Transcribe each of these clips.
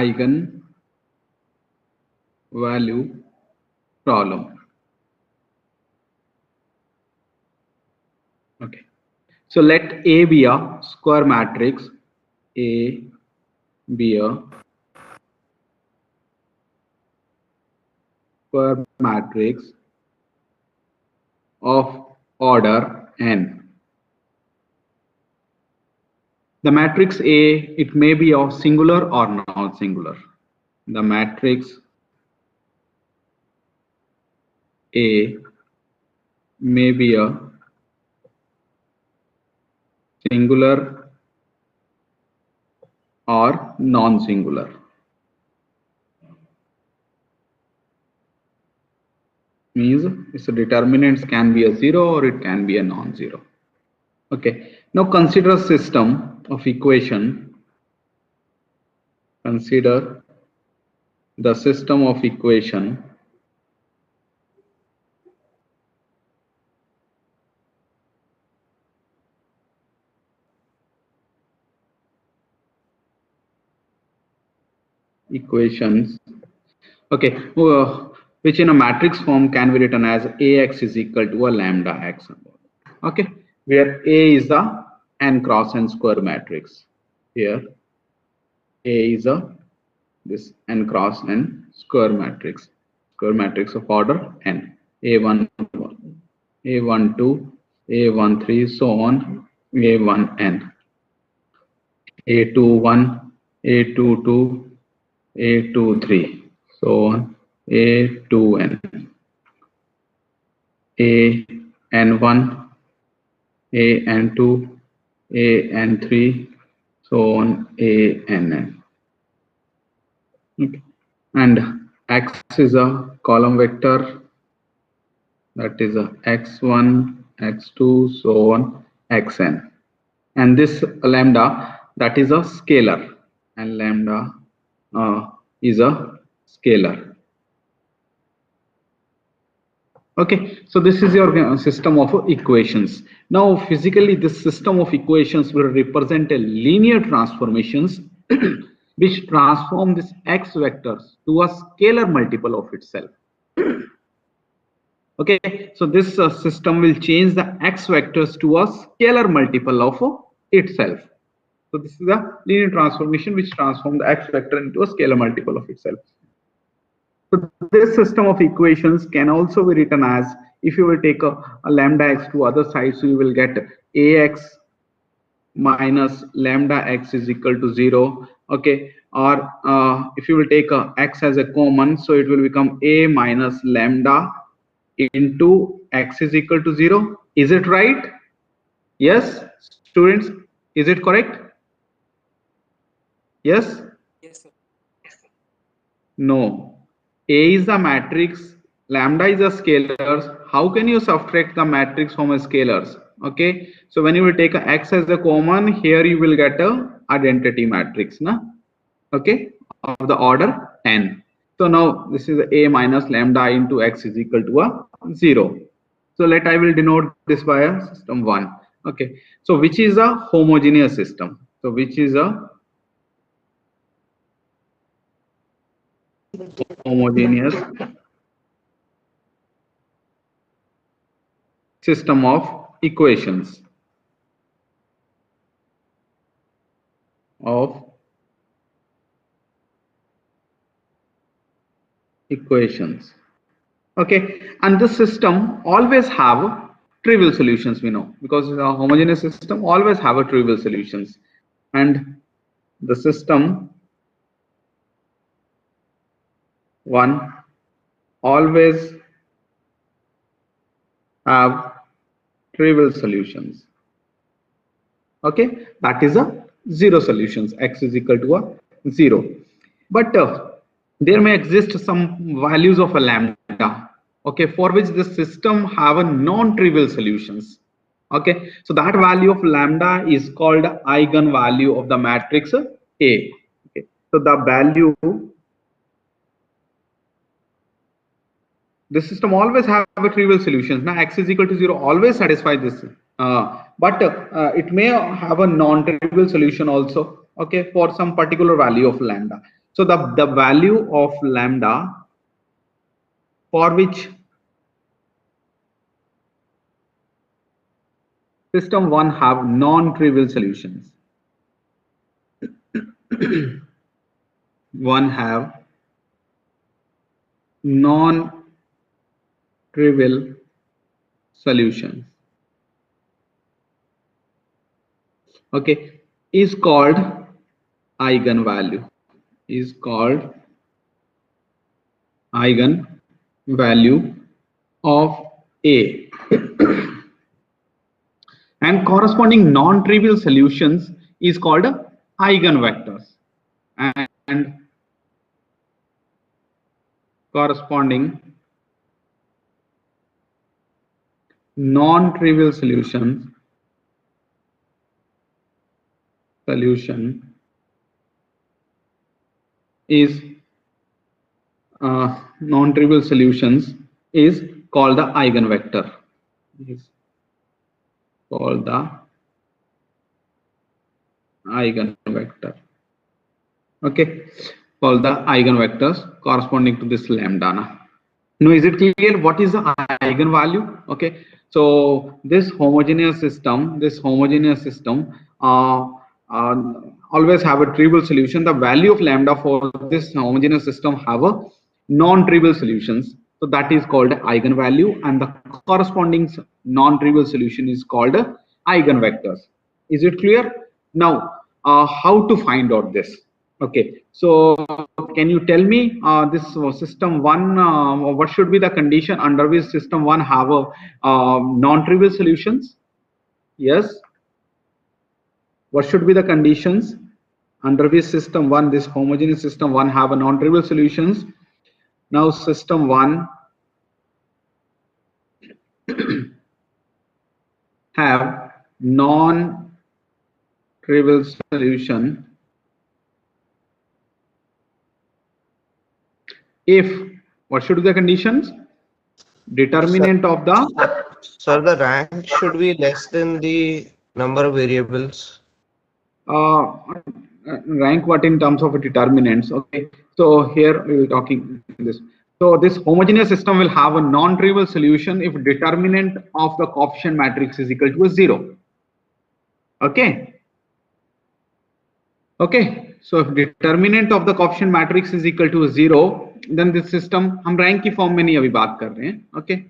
eigen value problem. Okay, so let A be a square matrix, A be a square matrix of order n. The matrix A, it may be of singular or non-singular. The matrix A may be a singular or non-singular. Means its determinants can be a 0 or it can be a non-zero. Okay, now consider system of equation. Consider the system of equation equations, okay, which in a matrix form can be written as Ax is equal to a lambda x. Okay, where A is the n cross n square matrix. Here A is a this n cross n square matrix of order n. A1, A12, A13, so on, A1n, A21, A22, A23, so on, A2n, AN1, AN2, AN3, so on, ANN. Okay. And X is a column vector, that is a x1, x2, so on, xn. And this lambda, that is a scalar, and lambda is a scalar. Okay, so this is your system of equations. Now physically this system of equations will represent a linear transformations which transform this x vectors to a scalar multiple of itself. Okay, so this system will change the x vectors to a scalar multiple of itself. So this is a linear transformation which transforms the x vector into a scalar multiple of itself. So this system of equations can also be written as, if you will take a lambda x to other side, so you will get ax minus lambda x is equal to 0. Okay, or if you will take a x as a common, so it will become a minus lambda into x is equal to 0. Is it right? Yes, students, is it correct? Yes? Yes, sir. No. A is the matrix, lambda is a scalars. How can you subtract the matrix from a scalars? Okay, so when you will take a x as a common, here you will get a identity matrix, na? Okay, of the order n. So now this is a minus lambda into x is equal to a 0. So I will denote this by a system 1. Okay, so which is a homogeneous system? So which is a homogeneous system of equations Okay, and this system always have trivial solutions, we know, because a homogeneous system always have a trivial solutions, and the system 1 always have trivial solutions. Okay, that is a 0 solutions, x is equal to a 0. But there may exist some values of a lambda, okay, for which the system have a non-trivial solutions. Okay, so that value of lambda is called eigenvalue of the matrix A. Okay, so the value, the system always have a trivial solutions. Now x is equal to 0 always satisfy this, but it may have a non-trivial solution also, okay, for some particular value of lambda. So the value of lambda for which system 1 have non-trivial solutions. One have non-trivial solutions. Okay, is called eigenvalue. Is called eigenvalue of A. And corresponding non-trivial solutions is called eigenvectors. And corresponding non-trivial solution is non-trivial solutions is called the eigenvector. Is called the eigenvector. Okay, called the eigenvectors corresponding to this lambda. Now, is it clear what is the eigenvalue? Okay, so this homogeneous system always have a trivial solution. The value of lambda for this homogeneous system have a non-trivial solutions. So that is called eigenvalue, and the corresponding non-trivial solution is called eigenvectors. Is it clear? Now, how to find out this? Okay, so can you tell me this system 1, what should be the condition under which system 1 have a non-trivial solutions? Yes. What should be the conditions under which system 1, this homogeneous system 1 have a non-trivial solutions? Now system 1 have non-trivial solution if, what should be the conditions? Determinant of the the rank should be less than the number of variables. Rank what in terms of determinants. Okay, so here we will talking this. So this homogeneous system will have a non-trivial solution if determinant of the coefficient matrix is equal to a 0. Okay. Okay, so if determinant of the coefficient matrix is equal to a 0, then this system, हम rank की form में नहीं अभी बात कर रहे हैं. Okay,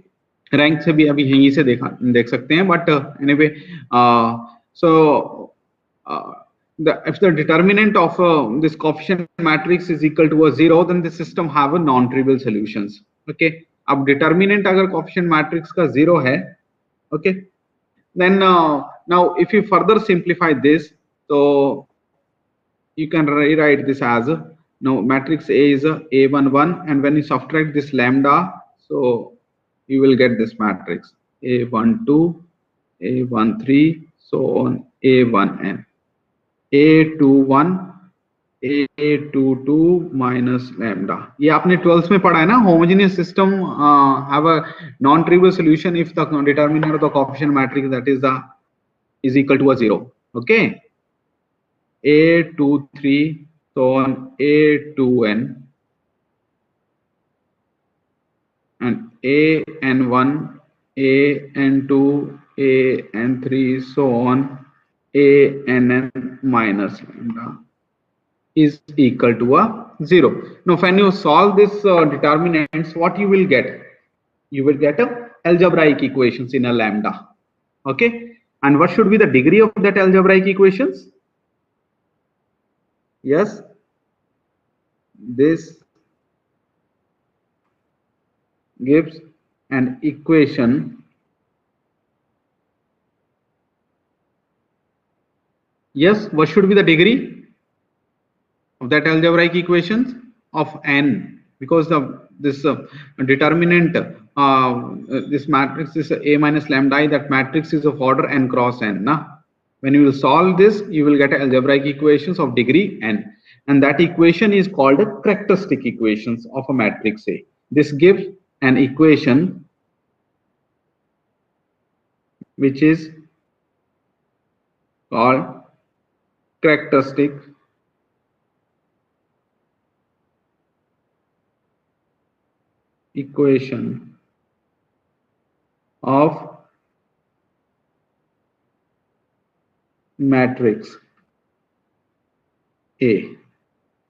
rank से भी अभी यहीं से देख सकते हैं. But anyway, if the determinant of this coefficient matrix is equal to a 0, then the system have a non-trivial solutions. Okay, अब determinant अगर coefficient matrix का 0 है, okay, then now if you further simplify this, so you can rewrite this as now matrix A is A11, and when you subtract this lambda, so you will get this matrix A12, A13, so on A1n. A21, A22 minus lambda. ये आपने 12th में पढ़ा है ना, homogeneous system have a non-trivial solution if the determinant of the coefficient matrix that is equal to a 0. Okay, A23, so on A2n, and AN1, AN2, AN3, so on ANN minus lambda is equal to a 0. Now, when you solve this determinants, what you will get? You will get a algebraic equations in a lambda. Okay, and what should be the degree of that algebraic equations? Yes, this gives an equation. Yes, what should be the degree of that algebraic equations of n? Because this determinant, this matrix is A minus lambda I, that matrix is of order n cross n. When you will solve this, you will get algebraic equations of degree n, and that equation is called a characteristic equations of a matrix A. This gives an equation which is called characteristic equation of matrix A.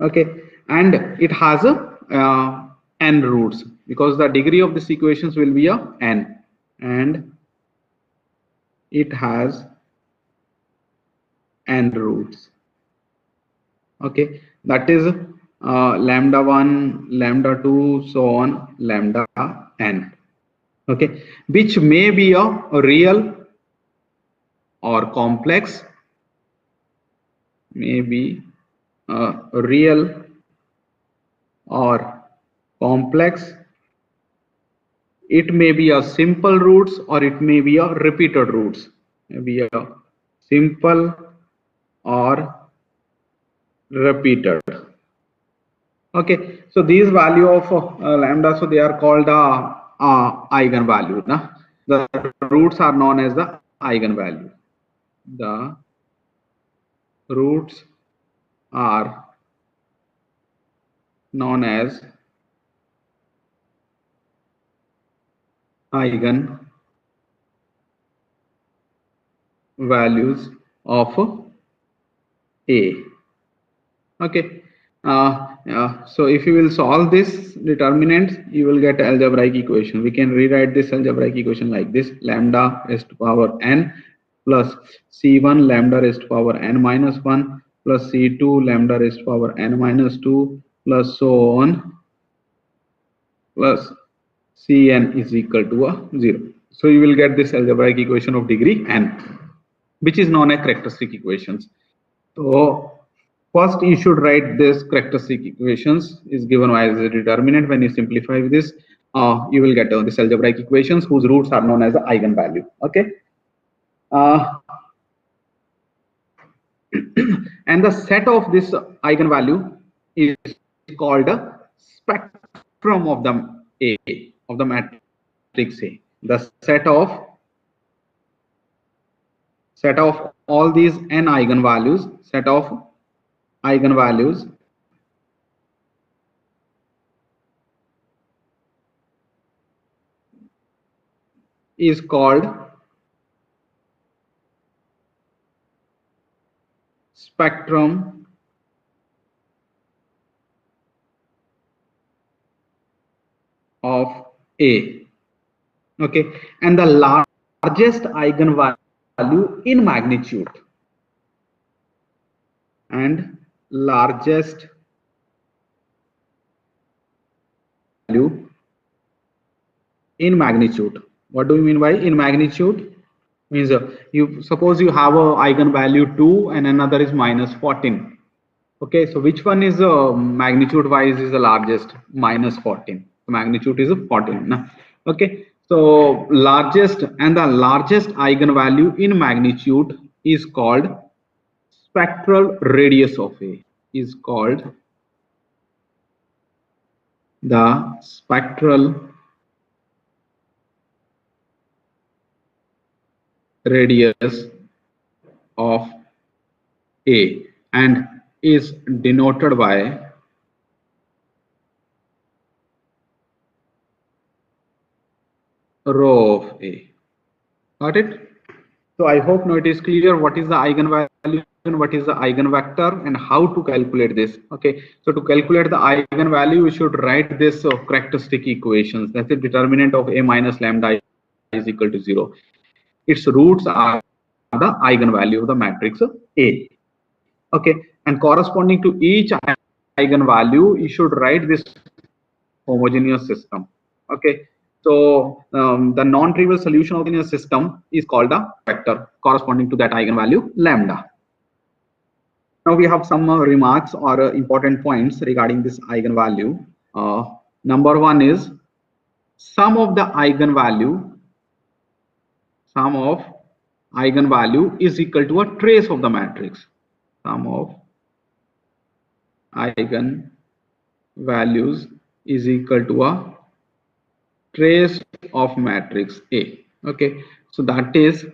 Okay, and it has a n roots, because the degree of this equations will be a n, and it has n roots. Okay, that is lambda 1, lambda 2, so on, lambda n. Okay, which may be a real or complex, may be real or complex. It may be a simple roots or it may be a repeated roots. Maybe a simple or repeated. Okay, so these value of lambda, so they are called eigenvalue. Nah? The roots are known as the eigenvalue. The roots are known as eigenvalues of A. Okay, so if you will solve this determinant, you will get algebraic equation. We can rewrite this algebraic equation like this: lambda raised to power n plus c1 lambda raised to power n minus 1 plus c2 lambda raised to power n minus 2 plus so on, plus cn is equal to a 0. So you will get this algebraic equation of degree n, which is known as characteristic equations. So first you should write this characteristic equations is given as a determinant. When you simplify this, you will get this algebraic equations whose roots are known as the eigenvalue. Okay, and the set of this eigenvalue is called a spectrum of the A, of the matrix A. The set of all these n eigenvalues, set of eigenvalues is called spectrum of A. Okay, and the largest eigenvalue in magnitude and largest value in magnitude. What do you mean by in magnitude? Means you suppose you have a eigenvalue 2 and another is minus 14. Okay, so which one is magnitude wise is the largest? Minus 14. Magnitude is 14. Nah? Okay, so largest and the largest eigenvalue in magnitude is called spectral radius of A, is called the spectral radius of A and is denoted by rho of A. Got it? So I hope now it is clear what is the eigenvalue and what is the eigenvector and how to calculate this. Okay, so to calculate the eigenvalue, we should write this characteristic equations. That's the determinant of A minus lambda is equal to 0. Its roots are the eigenvalue of the matrix A. Okay, and corresponding to each eigenvalue, you should write this homogeneous system. Okay, so the non-trivial solution of the system is called a vector corresponding to that eigenvalue lambda. Now we have some remarks or important points regarding this eigenvalue. Number one is sum of eigenvalue is equal to a trace of the matrix. Sum of eigenvalues is equal to a trace of matrix A. Okay, so that is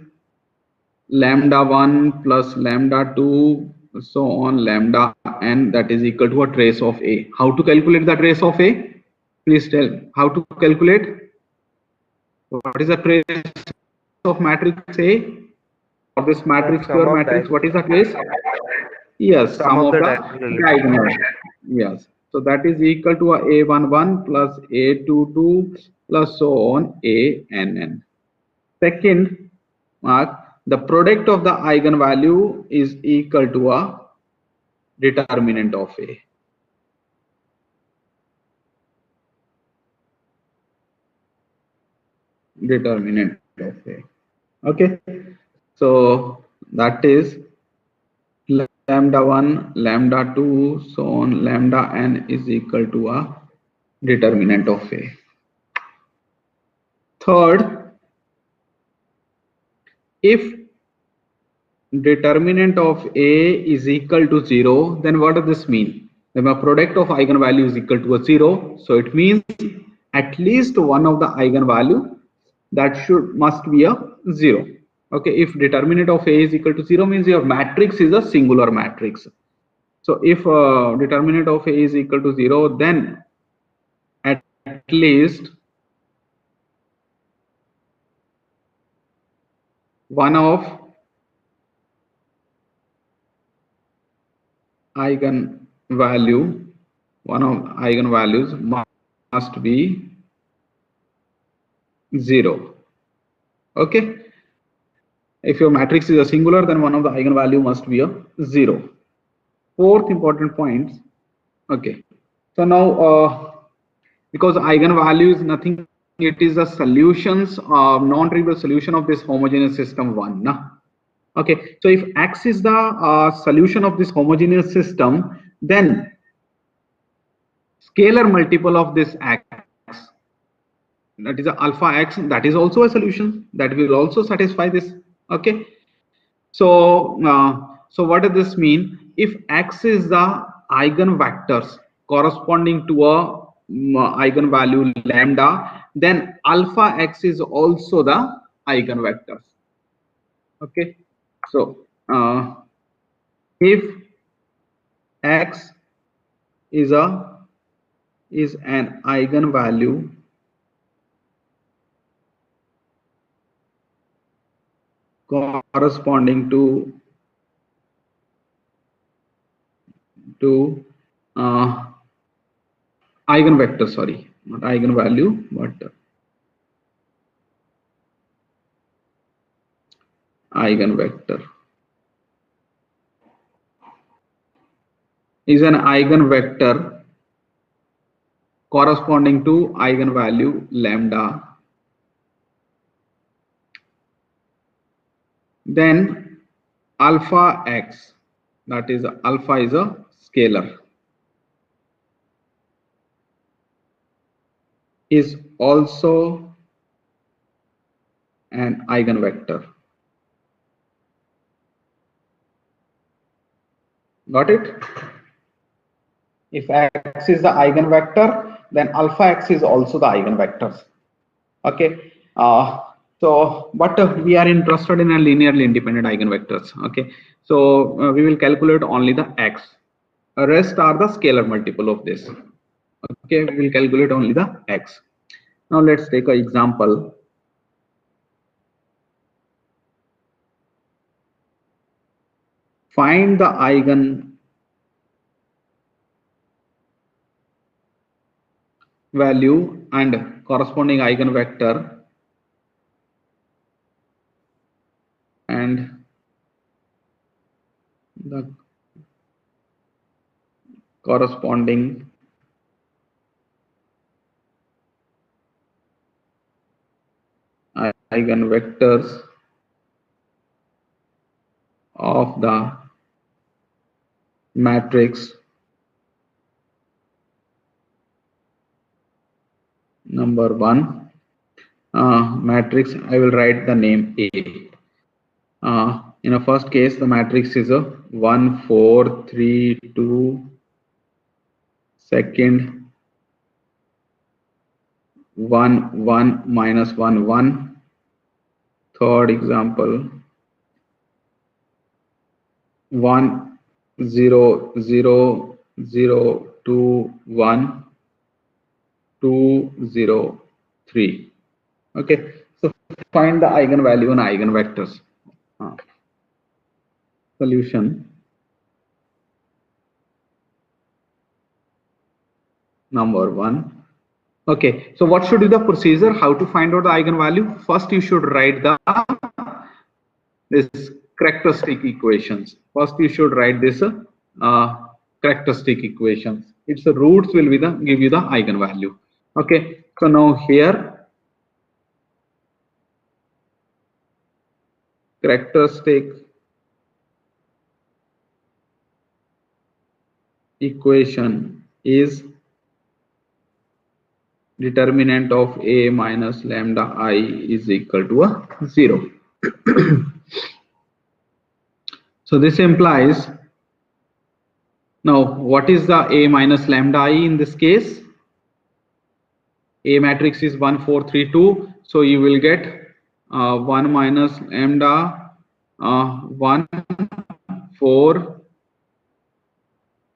lambda 1 plus lambda 2, so on lambda n, that is equal to a trace of A. How to calculate the trace of A? Please tell how to calculate. What is the trace of matrix A? Of this matrix, Sum pure of matrix, what is the trace? Yes, sum sum of of the the diagonal. diagonal. Yes. So that is equal to a A11 plus A22 plus so on ANN. Second mark, the product of the eigenvalue is equal to a determinant of A. Determinant of A. Okay. So that is lambda 1, lambda 2, so on, lambda n is equal to a determinant of A. Third, if determinant of A is equal to 0, then what does this mean? When a product of eigenvalue is equal to a 0, so it means at least one of the eigenvalue that must be a 0. Okay, if determinant of A is equal to 0 means your matrix is a singular matrix. So if determinant of A is equal to 0, then at least one of eigenvalues must be 0. Okay, if your matrix is a singular, then one of the eigenvalue must be a 0. Fourth important point. Okay, so now because eigenvalue is nothing, it is the solutions non-trivial solution of this homogeneous system 1 na? Okay, so if X is the solution of this homogeneous system, then scalar multiple of this X, that is a alpha X, that is also a solution that will also satisfy this. Okay, so so what does this mean? If X is the eigenvectors corresponding to a eigenvalue lambda, then alpha X is also the eigenvectors. Okay, so if X is an eigenvalue corresponding to eigenvector, sorry, not eigenvalue, but eigenvector is an eigenvector corresponding to eigenvalue lambda, then alpha X, that is alpha is a scalar, is also an eigenvector. Got it? If X is the eigenvector, then alpha X is also the eigenvectors. Okay, so but we are interested in a linearly independent eigenvectors. Okay, so we will calculate only the X. Rest are the scalar multiple of this. Okay, we will calculate only the X. Now let's take an example. Find the eigenvalue and corresponding eigenvector and the corresponding eigenvectors of the matrix number 1. Matrix, I will write the name A. In a first case, the matrix is a 1 4 3 2. Second, 1 1 minus 1 1. Third example, 1 0 0 0 2 1. 2, 0, 3. Okay, so find the eigenvalue and eigenvectors. Solution number 1. Okay, so what should be the procedure? How to find out the eigenvalue? First, you should write this characteristic equations. First, you should write this characteristic equations. Its roots will be give you the eigenvalue. Okay, so now here characteristic equation is determinant of A minus lambda I is equal to 0. So this implies, now what is the A minus lambda I in this case? A matrix is 1, 4, 3, 2. So you will get 1 minus lambda 1, 4,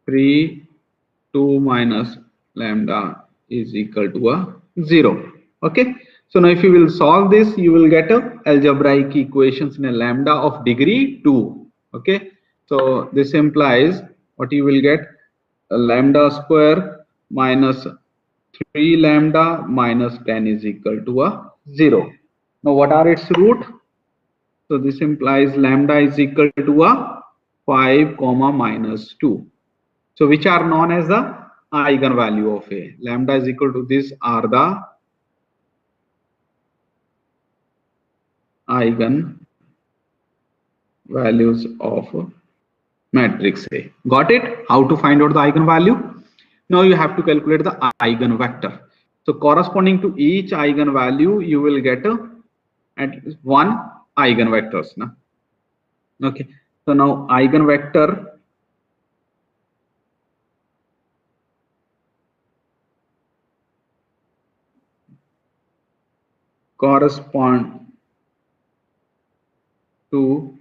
3, 2 minus lambda is equal to 0. Okay, so now if you will solve this, you will get algebraic equations in a lambda of degree 2. Okay, so this implies what you will get, a lambda square minus 3 lambda minus 10 is equal to 0. Now what are its root? So this implies lambda is equal to 5 comma minus 2. So which are known as the eigenvalue of A. Lambda is equal to this are the eigenvalues of matrix A. Got it? How to find out the eigenvalue? Now you have to calculate the eigenvector. So corresponding to each eigenvalue, you will get at least one eigenvectors. Okay. So now eigenvector correspond to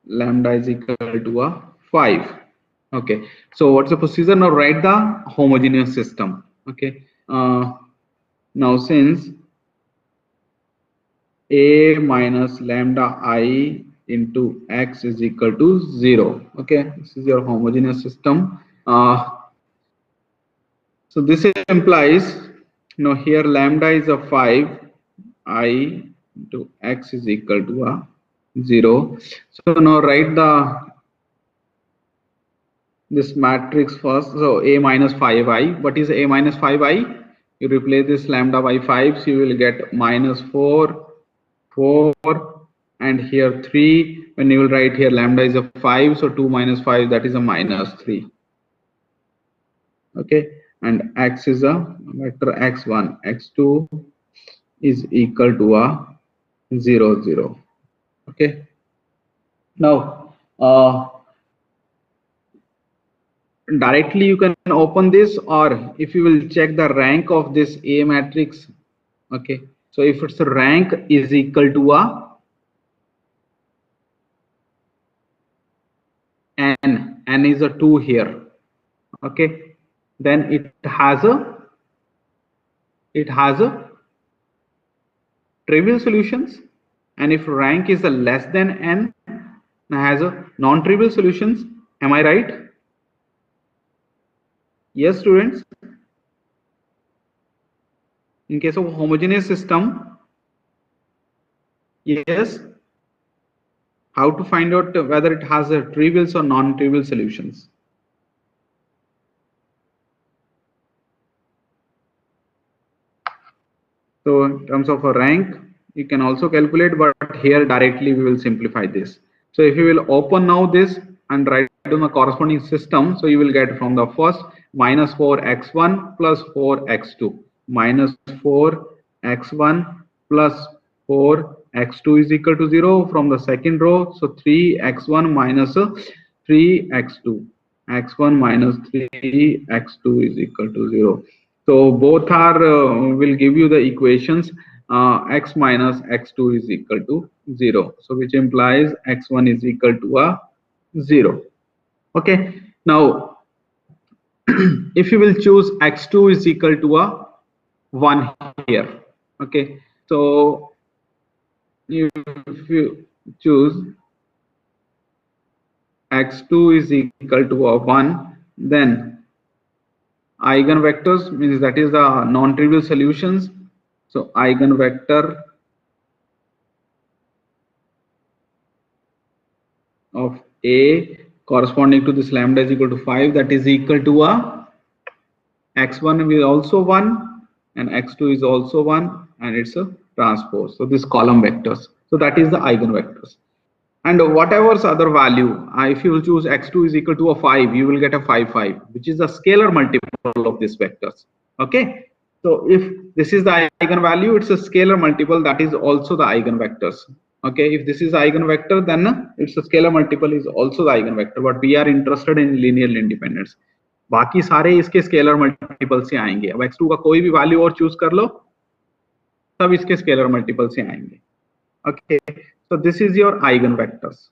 lambda is equal to 5. Okay, so what's the procedure? Now write the homogeneous system. Okay, now since A minus lambda I into x is equal to 0. Okay, this is your homogeneous system. So this implies, here lambda is 5, I into x is equal to 0. So now write this matrix first. So A minus 5i. What is A minus 5i? You replace this lambda by 5, so you will get minus 4, 4, and here 3. When you will write here lambda is 5, so 2 minus 5, that is a minus 3. Okay, and x is a vector x1, x2 is equal to 0, 0. Okay, now directly you can open this, or if you will check the rank of this A matrix. Okay, so if its rank is equal to n is a 2 here. Okay, then it has a trivial solutions, and if rank is a less than n, has a non-trivial solutions. Am I right? Yes, students. In case of homogeneous system, yes. How to find out whether it has a trivial or non-trivial solutions? So in terms of a rank, you can also calculate, but here directly we will simplify this. So if you will open now this and write down the corresponding system, so you will get from the first minus 4x1 plus 4x2 minus 4x1 plus 4x2 is equal to 0 from the second row. So 3x1 minus 3x2, x1 minus 3x2 is equal to 0. So both are will give you the equations x minus x2 is equal to 0. So which implies x1 is equal to 0. Okay. Now if you will choose x2 is equal to a 1 here, okay, so if you choose x2 is equal to a 1, then eigenvectors means that is the non-trivial solutions. So eigenvector of A corresponding to this lambda is equal to 5, that is equal to a x1 is also 1 and x2 is also 1, and it's a transpose. So this column vectors. So that is the eigenvectors. And whatever's other value, if you will choose x2 is equal to a 5, you will get a 5, 5, which is the scalar multiple of these vectors. Okay. So if this is the eigenvalue, it's a scalar multiple, that is also the eigenvectors. Okay. If this is eigenvector, then it's a scalar multiple is also the eigenvector. But we are interested in linearly independence. बाकी सारे इसके scalar multiple से आएंगे. अब x2 का कोई भी value और चूज कर लो, तब इसके स्केलर मल्टीपल से आएंगे. Okay, so this is your eigenvectors.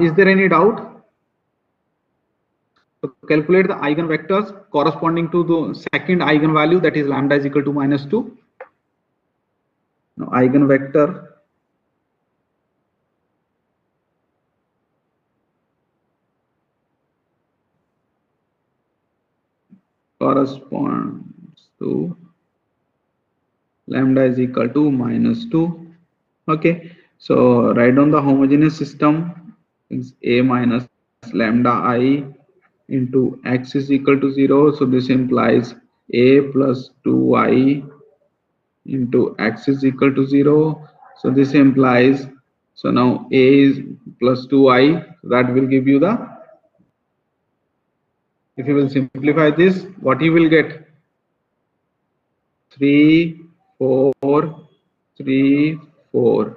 Is there any doubt? So calculate the eigenvectors corresponding to the second eigenvalue, that is lambda is equal to -2. Now eigenvector corresponds to lambda is equal to -2. Okay, so write down the homogeneous system is A minus lambda I into x is equal to 0. So this implies A plus 2i into x is equal to 0. So this implies, so now A is plus 2i, that will give you the, if you will simplify this, what you will get? 3, 4, 3, 4.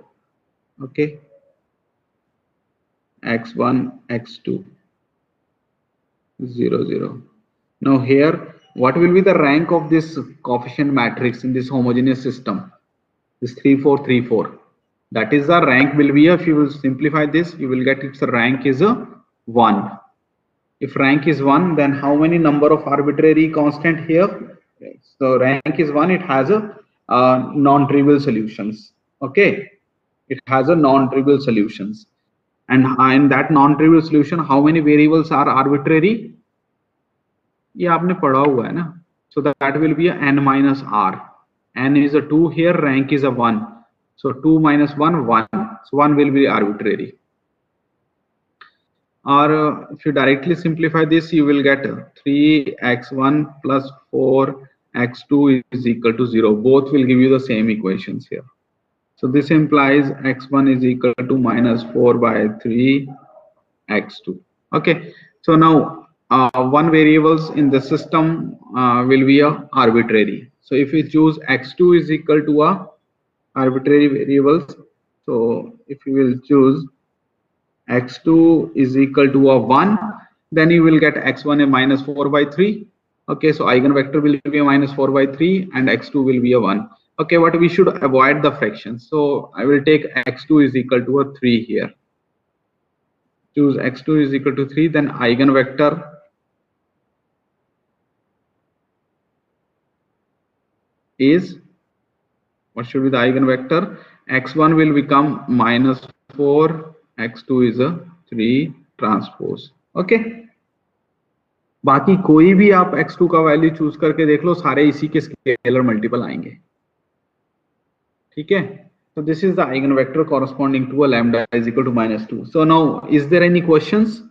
Okay. x1, x2, 0, 0. Now here, what will be the rank of this coefficient matrix in this homogeneous system? This 3, 4, 3, 4. That is the rank will be, if you will simplify this, you will get its rank is a 1. If rank is 1, then how many number of arbitrary constant here? So rank is 1, it has a non-trivial solutions. Okay, it has a non-trivial solutions. And in that non-trivial solution, how many variables are arbitrary? ये आपने पढ़ा हुआ है ना. So that will be a n minus r. N is a 2 here, rank is a 1. So 2 minus 1, 1. So 1 will be arbitrary. Or if you directly simplify this, you will get 3x1 plus 4x2 is equal to 0. Both will give you the same equations here. So this implies x1 is equal to minus 4 by 3 x2. Okay. So now one variables in the system will be a arbitrary. So if we choose x2 is equal to a arbitrary variables, so if you will choose x2 is equal to a 1, then you will get x1 a minus 4 by 3. Okay, so eigenvector will be a minus 4 by 3 and x2 will be a 1. Okay, but we should avoid the fractions. So I will take x2 is equal to a 3 here. Choose x2 is equal to 3, then eigenvector is, what should be the eigenvector? x1 will become minus 4, x2 is a 3 transpose. Okay. बाकी कोई भी आप x2 का value choose करके देख लो, सारे इसी के स्केलर मल्टीपल आएंगे. ठीक है. So this is the eigenvector corresponding to a lambda is equal to -2. So now, is there any questions?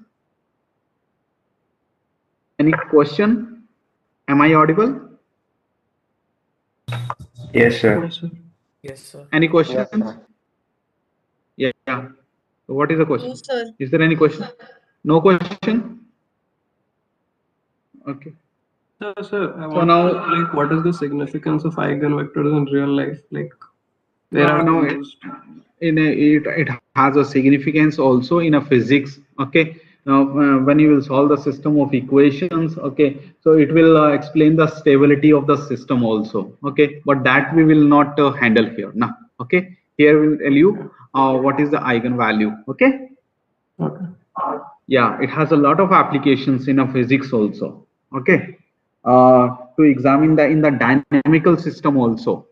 Any question? Am I audible? Yes, sir. Yes, sir. Any questions? Yes, yeah. So what is the question? No, sir. Is there any question? No question? Okay. Sir, I So want now- to know, like, what is the significance of eigenvectors in real life? Like, where are No, they used? it has a significance also in a physics. Okay. Now when you will solve the system of equations, okay, so it will explain the stability of the system also. Okay, but that we will not handle here now. Okay, here we will tell you what is the eigenvalue. Okay. Okay. Yeah, it has a lot of applications in a physics also. Okay, to examine the in the dynamical system also,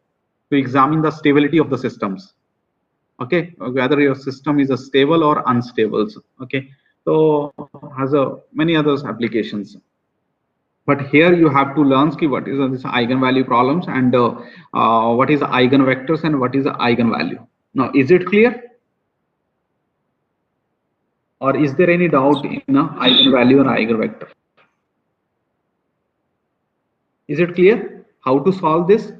to examine the stability of the systems. Okay, whether your system is a stable or unstable. Okay, so has a many others applications. But here you have to learn what is this eigenvalue problems and what is eigenvectors and what is the eigenvalue. Now, is it clear? Or is there any doubt in eigenvalue or eigenvector? Is it clear how to solve this?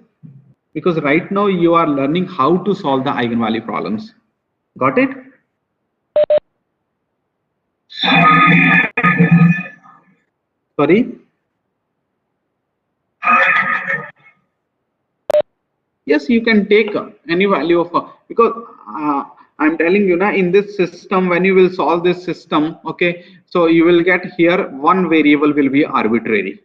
Because right now you are learning how to solve the eigenvalue problems. Got it? Sorry? Yes, you can take any value of because I'm telling you now, in this system, when you will solve this system, okay, so you will get here one variable will be arbitrary.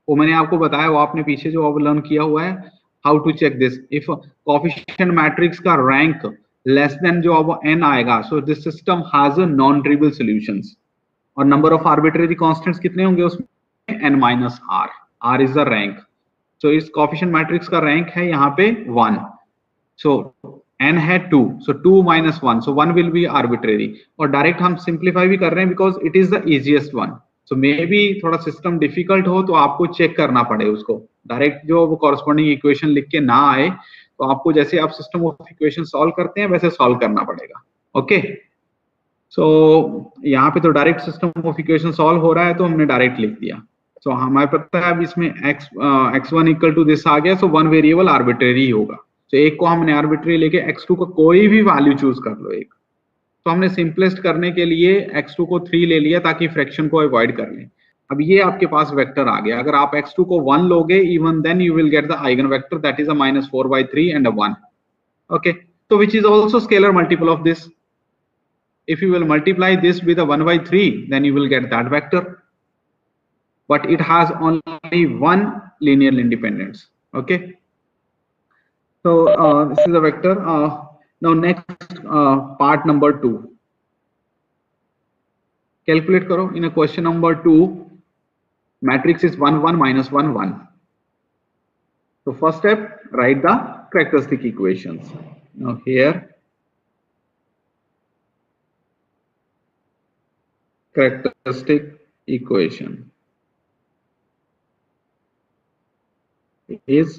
वो मैंने आपको बताया, वो आपने पीछे जो अब learn किया हुआ है, how to check this if coefficient matrix का रैंक लेस देन जो अब n आएगा, so this system has a non trivial solutions, और नंबर ऑफ आर्बिट्रेरी कांस्टेंट्स कितने होंगे उसमें? n minus r, r is the rank. So इस coefficient matrix का रैंक है यहाँ पे 1, सो n है 2, सो 2 minus 1, so 1 will be arbitrary. और डायरेक्ट हम सिंप्लीफाई भी कर रहे हैं because it is the easiest one. So may be थोड़ा सिस्टम डिफिकल्ट हो तो आपको चेक करना पड़े उसको, डायरेक्ट जो वो कॉरस्पॉन्डिंग इक्वेशन लिख के ना आए तो आपको जैसे आप सिस्टम ऑफ इक्वेशन सॉल्व करते हैं वैसे सॉल्व करना पड़ेगा. ओके, सो यहाँ पे तो direct system of equation solve हो रहा है तो हमने डायरेक्ट लिख दिया. सो हमें पता है अब इसमें x1 इक्वल टू दिस आ गया, सो वन वेरिएबल आर्बिट्रेरी होगा. तो एक को हमने आर्बिट्रेरी लेके x2 का कोई भी वैल्यू चूज कर लो एक. तो हमने सिंपलेस्ट करने के लिए x2 को 3 ले लिया ताकि फ्रैक्शन को अवॉइड कर लें. अब ये आपके पास वेक्टर आ गया. अगर आप x2 को 1 लोगे, even then you will get the eigen vector that is a -4/3 and a 1. Okay, so which is also scalar multiple of this. If you will multiply this with a 1/3, then you will get that vector, but it has only one linear independence. Okay, so this is a vector. Now next part number 2. Calculate karo. In a question number 2, matrix is 1 1 minus 1 1. So first step, write the characteristic equations. Now here characteristic equation is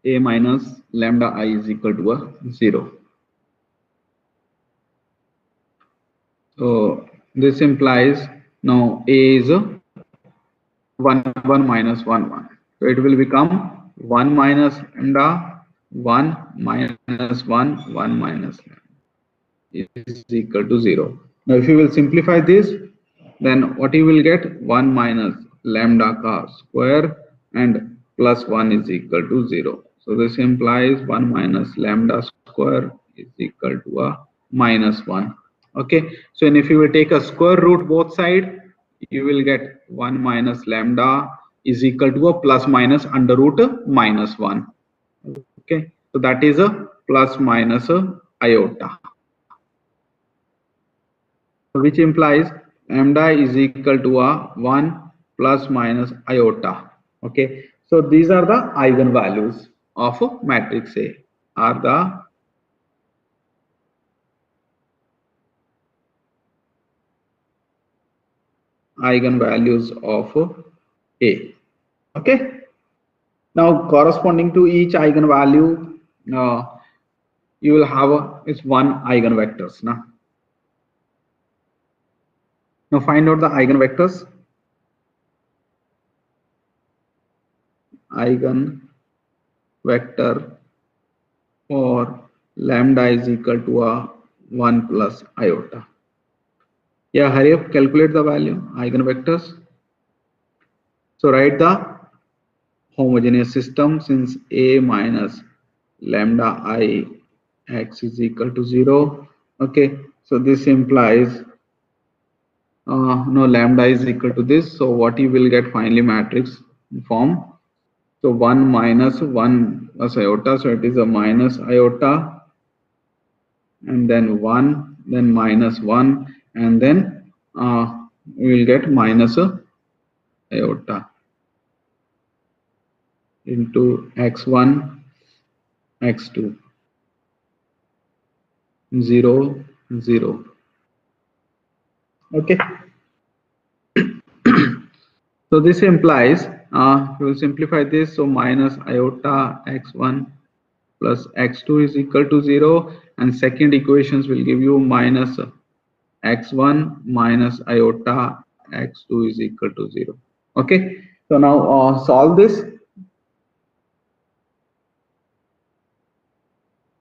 a minus lambda I is equal to a 0. So this implies now a is a 1 1 minus 1 1. So it will become 1 minus lambda 1 minus 1 1 minus lambda is equal to 0. Now if you will simplify this, then what you will get? 1 minus lambda ka square and plus 1 is equal to 0. So this implies 1 minus lambda square is equal to a -1. Okay, so and if you will take a square root both side, you will get 1 minus lambda is equal to a plus minus under root -1. Okay, so that is a plus minus iota, which implies lambda is equal to a 1 plus minus iota. Okay, so these are the eigenvalues of matrix A, are the eigenvalues of A. Okay, now corresponding to each eigenvalue, you will have is one eigenvectors. Now find out the eigenvectors. Eigenvector for lambda is equal to a 1 plus iota. Yeah, hurry up, calculate the value eigenvectors. So write the homogeneous system, since a minus lambda I x is equal to 0. Okay, so this implies no, lambda is equal to this, so what you will get finally matrix form. So 1 minus 1 plus iota, so it is a minus iota and then 1, then minus 1, and then we will get minus iota into x1, x2, 0, 0. Okay. So this implies, we will simplify this, so minus iota x1 plus x2 is equal to 0, and second equations will give you minus x1 minus iota x2 is equal to 0. Okay, so now solve this.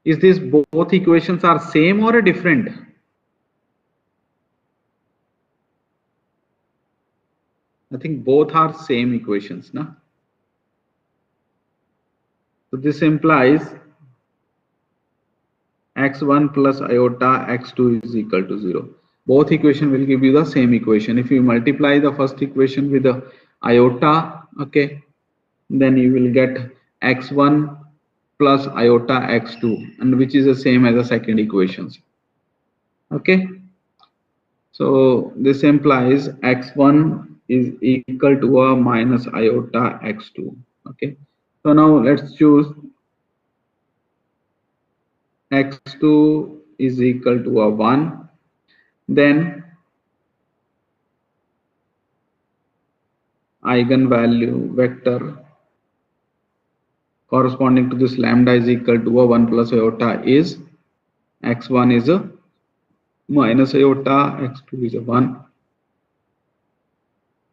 Is this both equations are same or different? I think both are same equations, na? So this implies x1 plus iota x2 is equal to 0. Both equation will give you the same equation. If you multiply the first equation with the iota, okay, then you will get x1 plus iota x2, and which is the same as the second equations. Okay, so this implies x1 is equal to a minus iota x2. Okay, so now let's choose x2 is equal to a 1, then eigenvalue vector corresponding to this lambda is equal to a 1 plus iota is x1 is a minus iota, x2 is a 1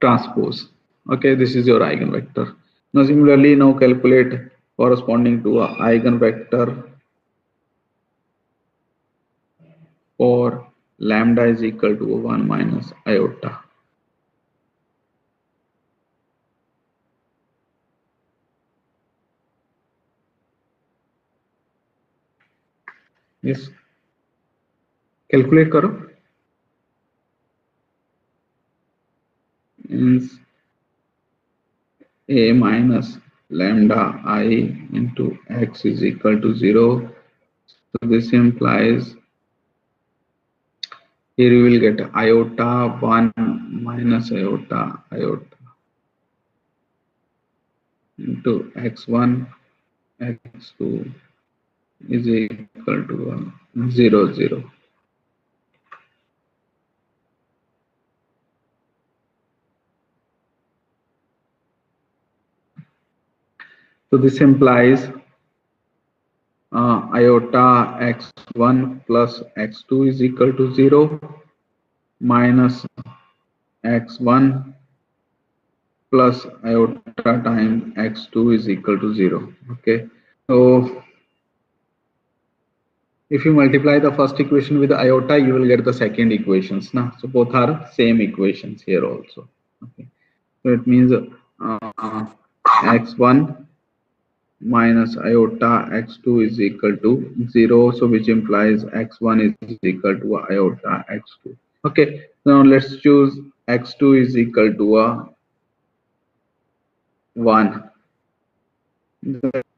transpose. Okay, this is your eigenvector. Now similarly, now calculate corresponding to a eigenvector for lambda is equal to 1 minus iota. Yes, calculate karo. Means a minus lambda I into x is equal to 0. So this implies here you will get iota 1 minus iota into x1 x2 is equal to 0, 0. So this implies iota x1 plus x2 is equal to 0 minus x1 plus iota times x2 is equal to 0. Okay, so if you multiply the first equation with the iota, you will get the second equations. Now, so both are same equations here also. Okay, so it means x1 minus iota x2 is equal to 0, so which implies x1 is equal to iota x2. Okay, now let's choose x2 is equal to a 1.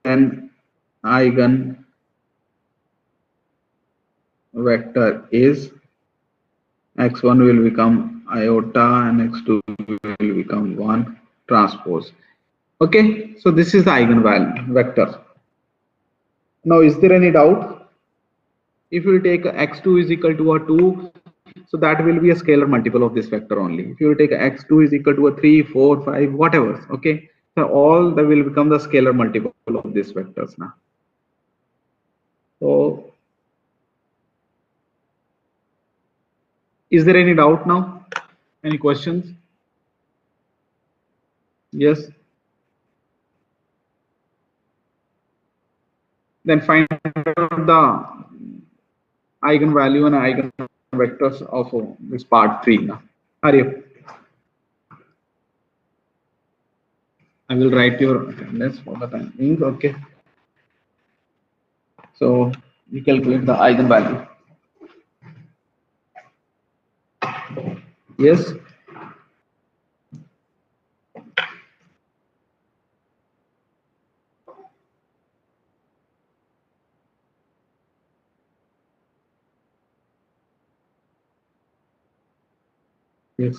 Then eigen vector is x1 will become iota and x2 will become 1 transpose. Okay, so this is the eigenvalue vector. Now, is there any doubt? If you take x2 is equal to a 2, so that will be a scalar multiple of this vector only. If you take x2 is equal to a 3, 4, 5, whatever, okay, so all that will become the scalar multiple of these vectors now. So, is there any doubt now? Any questions? Yes. Then find out the eigenvalue and eigenvectors of this part 3 now. Hurry up. I will write your attendance for the time being. Okay. So you calculate the eigenvalue. Yes. Yes.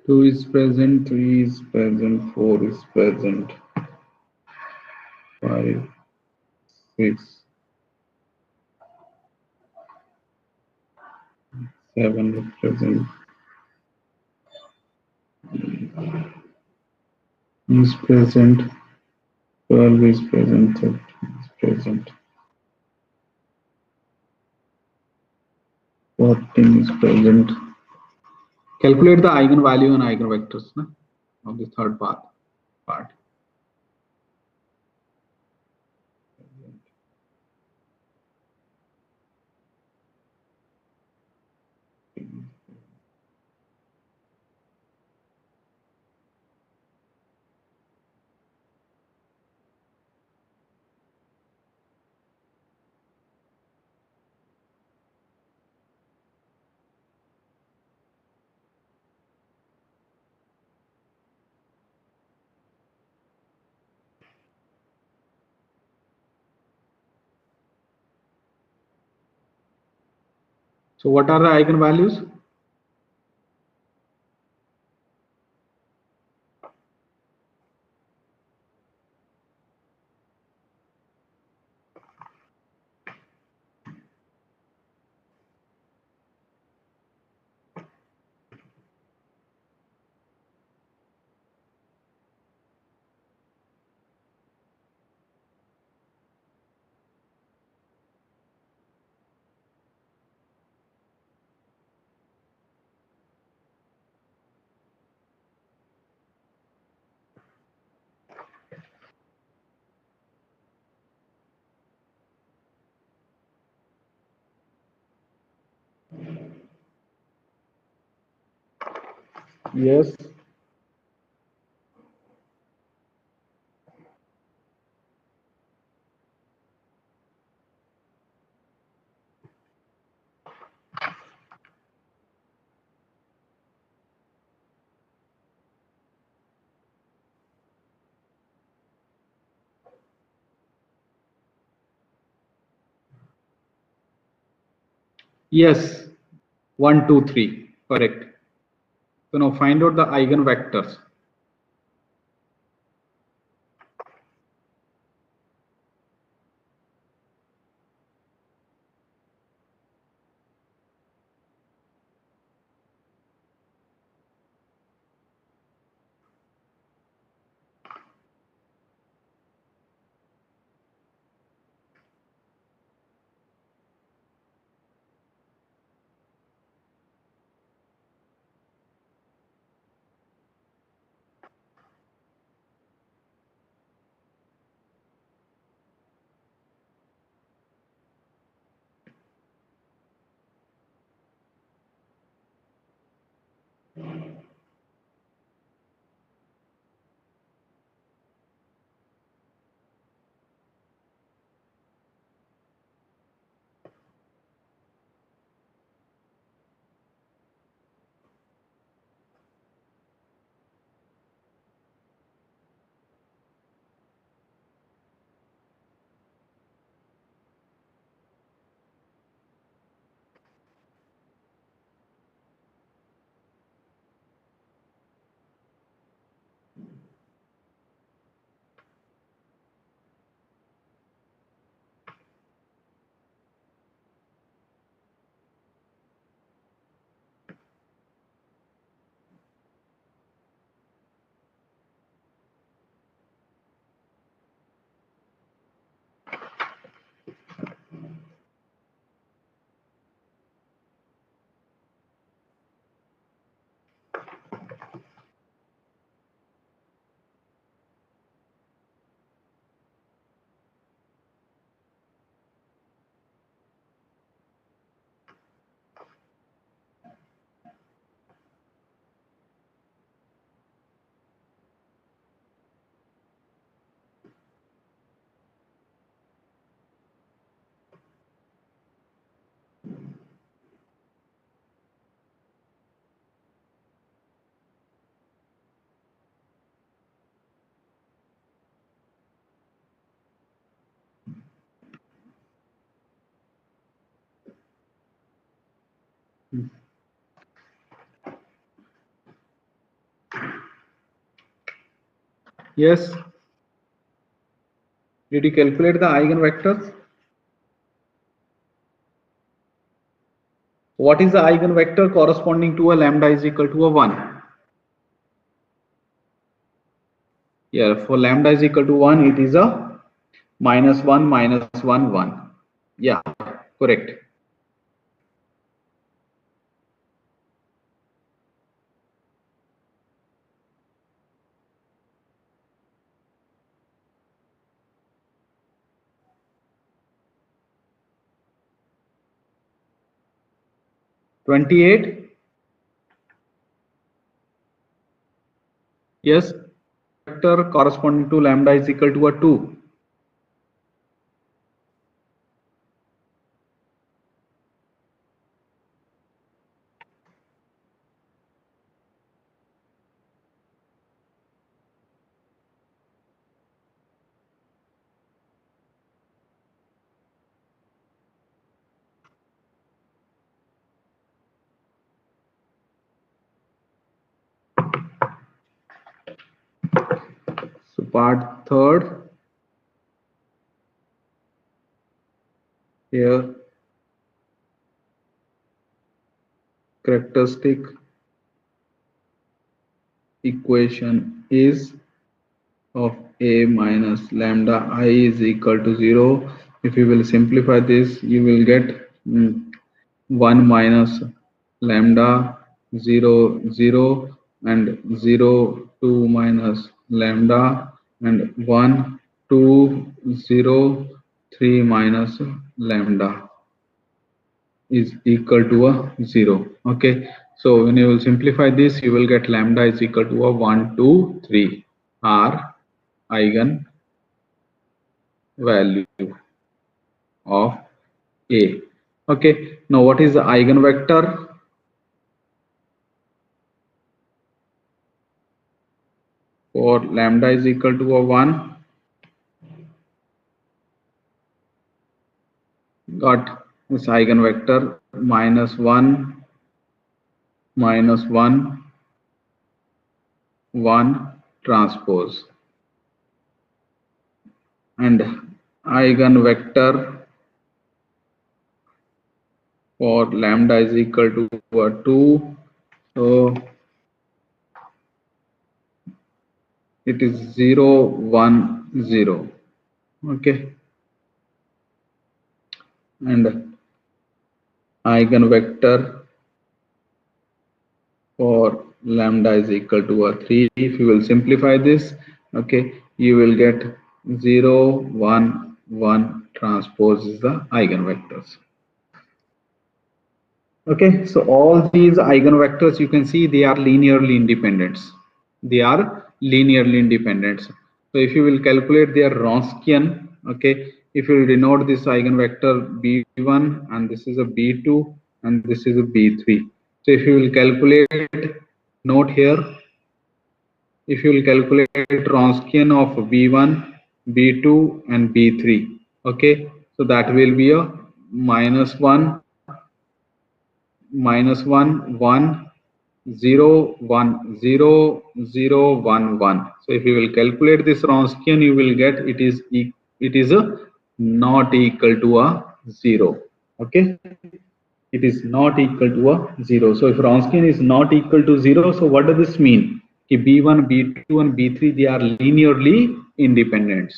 Two is present, three is present, four is present, five, six, seven is present, is present, 12 is present, 13 is present, 14 is present. Calculate the eigenvalue and eigenvectors of the third part. So what are the eigenvalues? Yes. Yes. 1, 2, 3. Correct. So now find out the eigenvectors. Yes. Did you calculate the eigenvectors? What is the eigenvector corresponding to a lambda is equal to a 1? Yeah, for lambda is equal to 1, it is a -1 -1 1. Yeah, correct. $28. Yes, vector corresponding to lambda is equal to a 2. So part third, here characteristic equation is of a minus lambda I is equal to 0. If you will simplify this, you will get 1 minus lambda 0 0 and 0 2 minus lambda and 1 2 0 3 minus lambda is equal to a 0. Okay, so when you will simplify this, you will get lambda is equal to a 1 2 3 are eigen value of A. Okay, now what is the eigenvector? For lambda is equal to a 1, got this eigenvector -1 -1 1 transpose, and eigenvector for lambda is equal to a 2, so it is 0 1 0. Okay, and eigenvector for lambda is equal to a 3. If you will simplify this, okay, you will get 0 1 1 transpose is the eigenvectors. Okay, so all these eigenvectors, you can see they are linearly independent. They are linearly independent. So if you will calculate their Wronskian, okay, if you will denote this eigenvector b1 and this is a b2 and this is a b3. So if you will calculate, note here, if you will calculate Wronskian of b1, b2 and b3, okay, so that will be a -1 -1 1 0 1 0 0 1 1. So if you will calculate this Wronskian, you will get it is a not equal to a 0. Okay, it is not equal to a 0. So if Wronskian is not equal to 0, so what does this mean? B1 B2 and B3, they are linearly independent.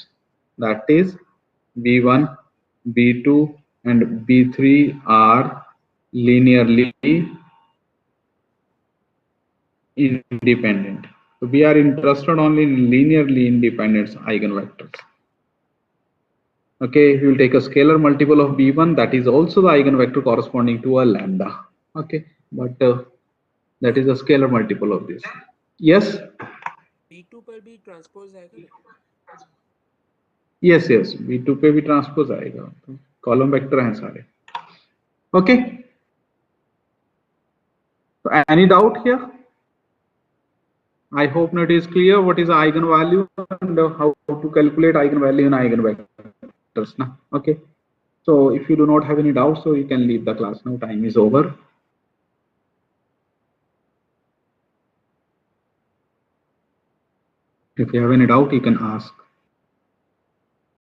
That is B1 B2 and B3 are linearly independent. So we are interested only in linearly independent eigenvectors. Okay, we will take a scalar multiple of b1, that is also the eigenvector corresponding to a lambda. Okay, but that is a scalar multiple of this. Yes. B2 पर भी transpose आएगा ना? Yes, yes, b2 पे भी transpose आएगा, column vector हैं सारे. Okay, so any doubt here? I hope it is clear what is the eigenvalue and how to calculate eigenvalue and eigenvectors. Okay, so if you do not have any doubts, so you can leave the class now. Time is over. If you have any doubt, you can ask.